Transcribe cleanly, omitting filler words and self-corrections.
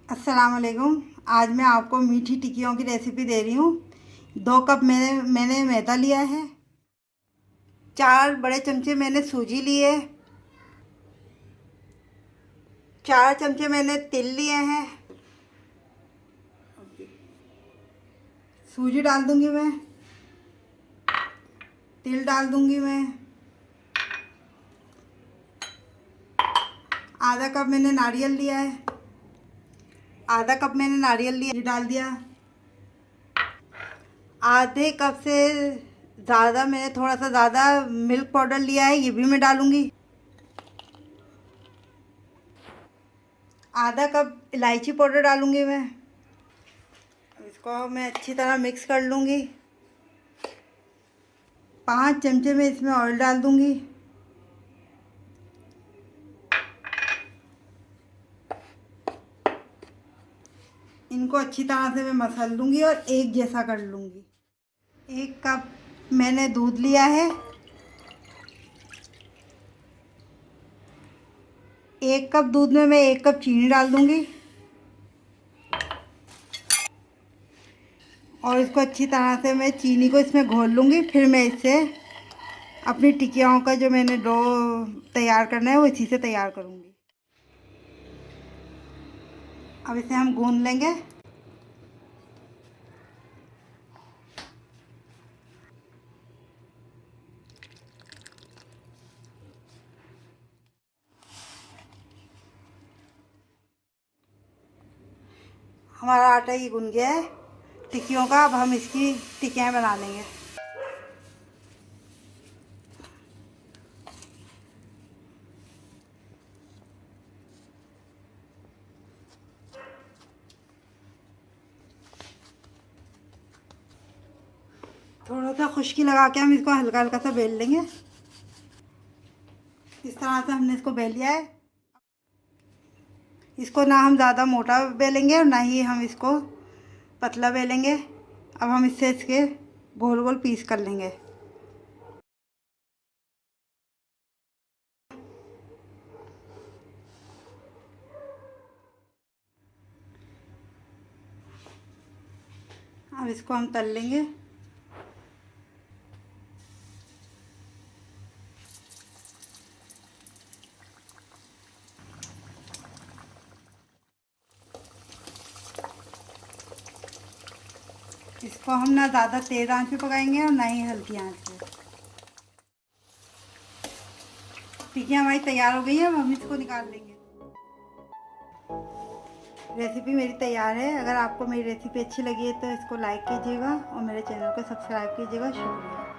अस्सलाम वालेकुम। आज मैं आपको मीठी टिक्कियों की रेसिपी दे रही हूँ। 2 कप मैंने मैदा लिया है। 4 बड़े चमचे मैंने सूजी लिए। 4 चमचे मैंने तिल लिए हैं। सूजी डाल दूंगी मैं, तिल डाल दूंगी मैं। आधा कप मैंने नारियल लिया है। आधा कप मैंने नारियल लिया, ये डाल दिया। आधे कप से ज़्यादा मैंने थोड़ा सा ज़्यादा मिल्क पाउडर लिया है, ये भी मैं डालूंगी। आधा कप इलायची पाउडर डालूंगी मैं। इसको मैं अच्छी तरह मिक्स कर लूँगी। 5 चमचे में इसमें ऑयल डाल दूँगी। इनको अच्छी तरह से मैं मसल लूँगी और एक जैसा कर लूँगी। 1 कप मैंने दूध लिया है। 1 कप दूध में मैं 1 कप चीनी डाल दूँगी और इसको अच्छी तरह से मैं चीनी को इसमें घोल लूँगी। फिर मैं इससे अपनी टिक्कियों का जो मैंने डो तैयार करना है वो इसी से तैयार करूँगी। अब इसे हम गूंद लेंगे। हमारा आटा ये गूंद गया है टिक्कियों का। अब हम इसकी टिक्कियाँ बना लेंगे। थोड़ा सा खुश्की लगा के हम इसको हल्का हल्का सा बेल लेंगे। इस तरह से हमने इसको बेल लिया है। इसको ना हम ज़्यादा मोटा बेलेंगे और ना ही हम इसको पतला बेलेंगे। अब हम इससे इसके गोल गोल पीस कर लेंगे। अब इसको हम तल लेंगे। इसको हम ना ज़्यादा तेज़ आंच पे पकाएंगे और ना ही हल्की आंच पे। टिक्कियाँ हमारी तैयार हो गई है। अब हम इसको निकाल लेंगे। रेसिपी मेरी तैयार है। अगर आपको मेरी रेसिपी अच्छी लगी है तो इसको लाइक कीजिएगा और मेरे चैनल को सब्सक्राइब कीजिएगा। शुक्रिया।